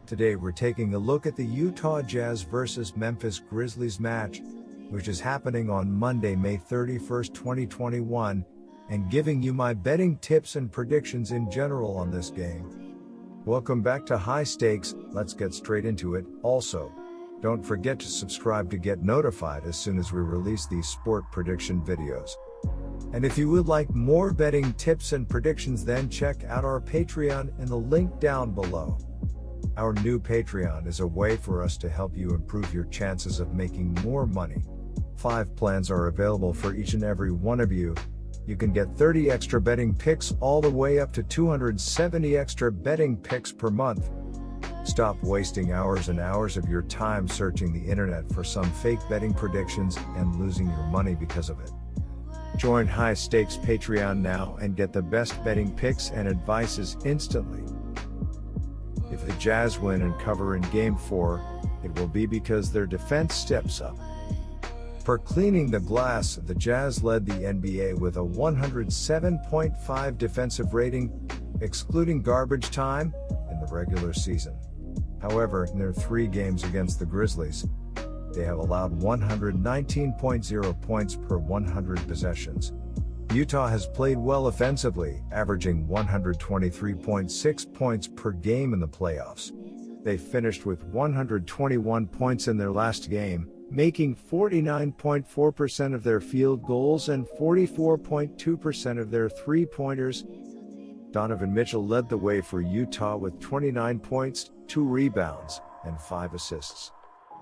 Today we're taking a look at the Utah Jazz vs Memphis Grizzlies match, which is happening on Monday, May 31st, 2021, and giving you my betting tips and predictions in general on this game. Welcome back to High Stakes. Let's get straight into it. Also, don't forget to subscribe to get notified as soon as we release these sport prediction videos. And if you would like more betting tips and predictions, then check out our Patreon in the link down below. Our new Patreon is a way for us to help you improve your chances of making more money. 5 plans are available for each and every one of you. You can get 30 extra betting picks all the way up to 270 extra betting picks per month. Stop wasting hours and hours of your time searching the internet for some fake betting predictions and losing your money because of it. Join High Stakes Patreon now and get the best betting picks and advices instantly. If the Jazz win and cover in Game 4, it will be because their defense steps up. For cleaning the glass, the Jazz led the NBA with a 107.5 defensive rating, excluding garbage time, in the regular season. However, in their 3 games against the Grizzlies, they have allowed 119.0 points per 100 possessions. Utah has played well offensively, averaging 123.6 points per game in the playoffs. They finished with 121 points in their last game, making 49.4% of their field goals and 44.2% of their three-pointers. Donovan Mitchell led the way for Utah with 29 points, 2 rebounds, and 5 assists.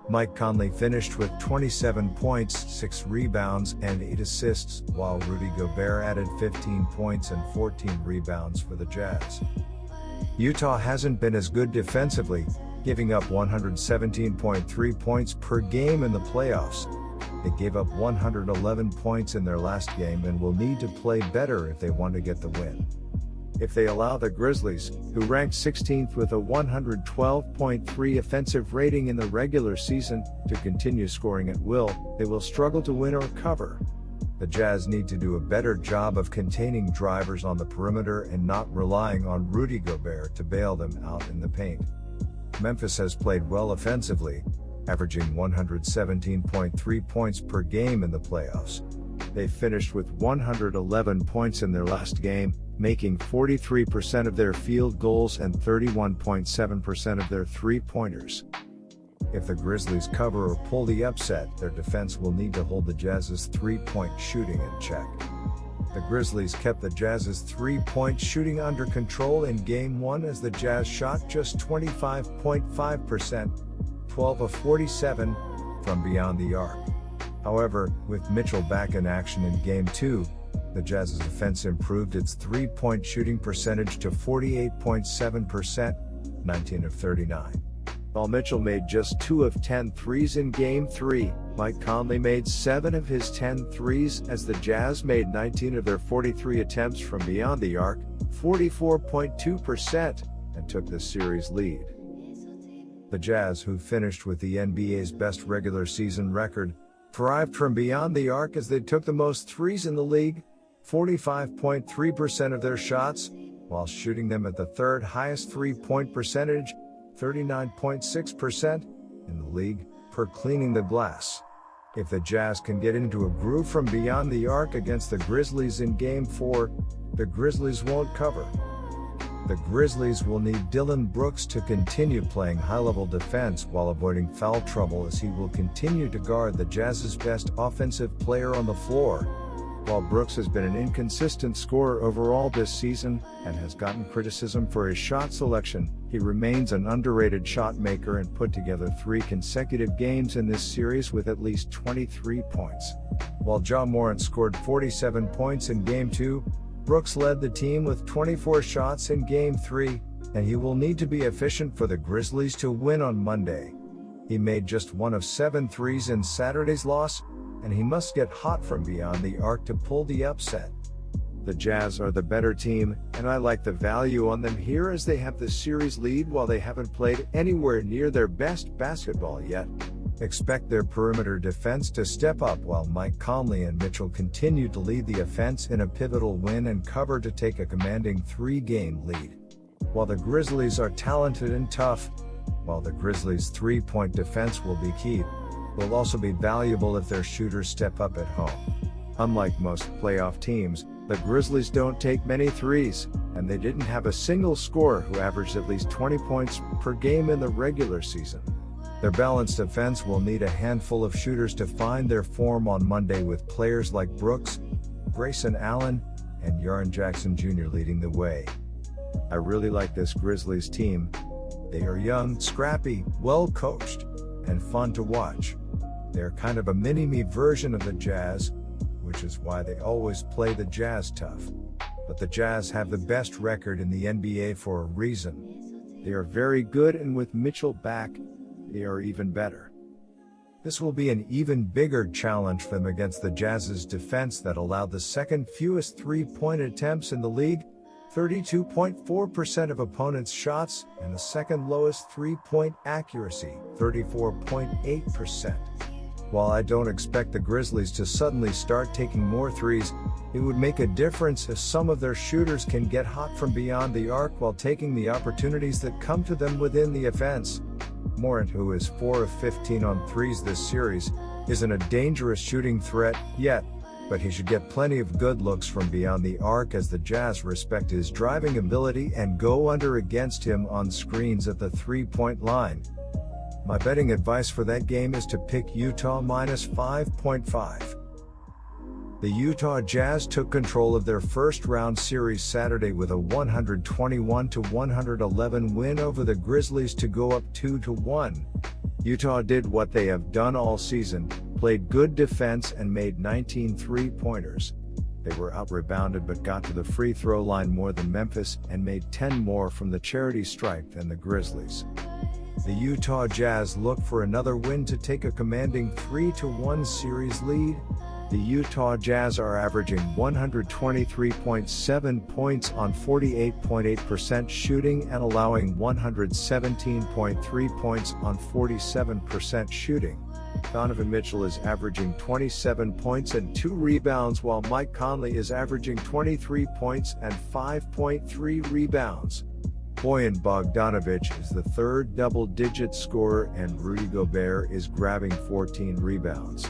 Mike Conley finished with 27 points, 6 rebounds, and 8 assists, while Rudy Gobert added 15 points and 14 rebounds for the Jazz. Utah hasn't been as good defensively, giving up 117.3 points per game in the playoffs. They gave up 111 points in their last game and will need to play better if they want to get the win. If they allow the Grizzlies, who ranked 16th with a 112.3 offensive rating in the regular season, to continue scoring at will, they will struggle to win or cover. The Jazz need to do a better job of containing drivers on the perimeter and not relying on Rudy Gobert to bail them out in the paint. Memphis has played well offensively, averaging 117.3 points per game in the playoffs. They finished with 111 points in their last game, making 43% of their field goals and 31.7% of their three-pointers. If the Grizzlies cover or pull the upset, their defense will need to hold the Jazz's three-point shooting in check. The Grizzlies kept the Jazz's three-point shooting under control in Game 1 as the Jazz shot just 25.5%, 12 of 47, from beyond the arc. However, with Mitchell back in action in Game 2, the Jazz's offense improved its three-point shooting percentage to 48.7%, 19 of 39. While Mitchell made just 2 of 10 threes in Game 3, Mike Conley made 7 of his 10 threes as the Jazz made 19 of their 43 attempts from beyond the arc, 44.2%, and took the series lead. The Jazz, who finished with the NBA's best regular season record, thrived from beyond the arc as they took the most threes in the league, 45.3% of their shots, while shooting them at the 3rd highest three-point percentage, 39.6%, in the league, per cleaning the glass. If the Jazz can get into a groove from beyond the arc against the Grizzlies in Game 4, the Grizzlies won't cover. The Grizzlies will need Dillon Brooks to continue playing high-level defense while avoiding foul trouble, as he will continue to guard the Jazz's best offensive player on the floor. While Brooks has been an inconsistent scorer overall this season and has gotten criticism for his shot selection, he remains an underrated shot maker and put together 3 consecutive games in this series with at least 23 points. While Ja Morant scored 47 points in Game 2, Brooks led the team with 24 shots in Game 3, and he will need to be efficient for the Grizzlies to win on Monday. He made just 1 of 7 threes in Saturday's loss, and he must get hot from beyond the arc to pull the upset. The Jazz are the better team, and I like the value on them here as they have the series lead while they haven't played anywhere near their best basketball yet. Expect their perimeter defense to step up while Mike Conley and Mitchell continue to lead the offense in a pivotal win and cover to take a commanding 3-game lead. While the Grizzlies are talented and tough, While the Grizzlies' three-point defense will be key, will also be valuable if their shooters step up at home. Unlike most playoff teams, the Grizzlies don't take many threes, and they didn't have a single scorer who averaged at least 20 points per game in the regular season. Their balanced defense will need a handful of shooters to find their form on Monday, with players like Brooks, Grayson Allen, and Jaren Jackson Jr. leading the way. I really like this Grizzlies team. They are young, scrappy, well coached, and fun to watch. They're kind of a mini-me version of the Jazz, which is why they always play the Jazz tough. But the Jazz have the best record in the NBA for a reason. They are very good, and with Mitchell back, they are even better. This will be an even bigger challenge for them against the Jazz's defense that allowed the second fewest three-point attempts in the league, 32.4% of opponents' shots, and the second lowest three-point accuracy, 34.8%. While I don't expect the Grizzlies to suddenly start taking more threes, it would make a difference if some of their shooters can get hot from beyond the arc while taking the opportunities that come to them within the offense. Morant, who is 4 of 15 on threes this series, isn't a dangerous shooting threat yet, but he should get plenty of good looks from beyond the arc, as the Jazz respect his driving ability and go under against him on screens at the three-point line. My betting advice for that game is to pick Utah minus 5.5. The Utah Jazz took control of their first-round series Saturday with a 121-111 win over the Grizzlies to go up 2-1. Utah did what they have done all season, played good defense and made 19 three-pointers. They were out-rebounded but got to the free throw line more than Memphis and made 10 more from the charity stripe than the Grizzlies. The Utah Jazz look for another win to take a commanding 3-1 series lead. The Utah Jazz are averaging 123.7 points on 48.8% shooting and allowing 117.3 points on 47% shooting. Donovan Mitchell is averaging 27 points and 2 rebounds, while Mike Conley is averaging 23 points and 5.3 rebounds. Bojan Bogdanovic is the third double-digit scorer, and Rudy Gobert is grabbing 14 rebounds.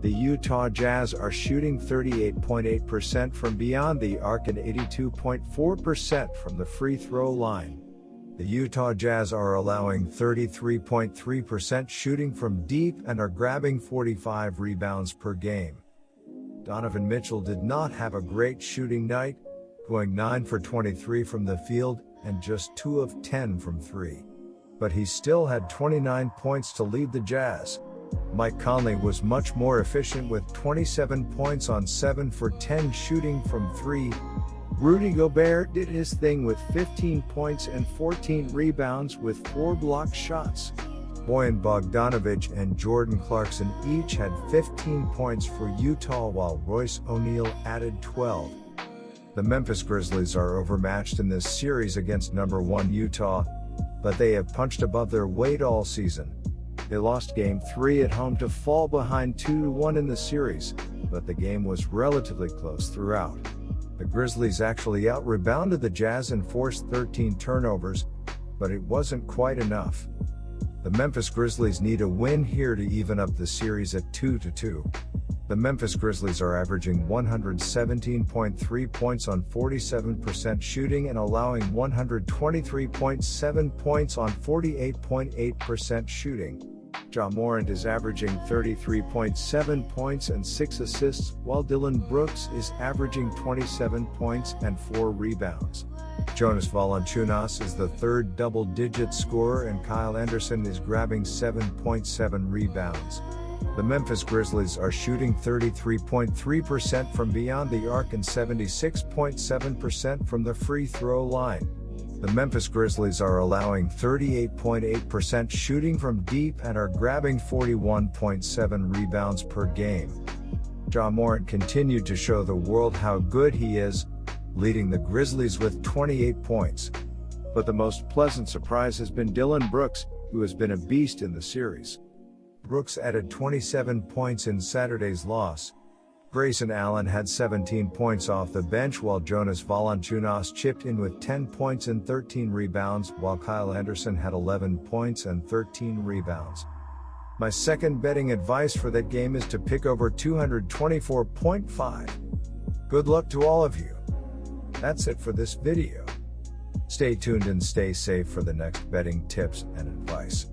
The Utah Jazz are shooting 38.8% from beyond the arc and 82.4% from the free throw line. The Utah Jazz are allowing 33.3% shooting from deep and are grabbing 45 rebounds per game. Donovan Mitchell did not have a great shooting night, going 9 for 23 from the field and just 2 of 10 from 3. But he still had 29 points to lead the Jazz. Mike Conley was much more efficient with 27 points on 7 for 10 shooting from 3. Rudy Gobert did his thing with 15 points and 14 rebounds with 4 blocked shots. Bojan Bogdanovic and Jordan Clarkson each had 15 points for Utah, while Royce O'Neal added 12. The Memphis Grizzlies are overmatched in this series against number 1 Utah, but they have punched above their weight all season. They lost Game 3 at home to fall behind 2-1 in the series, but the game was relatively close throughout. The Grizzlies actually out-rebounded the Jazz and forced 13 turnovers, but it wasn't quite enough. The Memphis Grizzlies need a win here to even up the series at 2-2. The Memphis Grizzlies are averaging 117.3 points on 47% shooting and allowing 123.7 points on 48.8% shooting. Ja Morant is averaging 33.7 points and 6 assists, while Dillon Brooks is averaging 27 points and 4 rebounds. Jonas Valanciunas is the third double-digit scorer, and Kyle Anderson is grabbing 7.7 rebounds. The Memphis Grizzlies are shooting 33.3% from beyond the arc and 76.7% from the free throw line. The Memphis Grizzlies are allowing 38.8% shooting from deep and are grabbing 41.7 rebounds per game. Ja Morant continued to show the world how good he is, leading the Grizzlies with 28 points. But the most pleasant surprise has been Dillon Brooks, who has been a beast in the series. Brooks added 27 points in Saturday's loss, Grayson Allen had 17 points off the bench while Jonas Valanciunas chipped in with 10 points and 13 rebounds while Kyle Anderson had 11 points and 13 rebounds. My second betting advice for that game is to pick over 224.5. Good luck to all of you. That's it for this video. Stay tuned and stay safe for the next betting tips and advice.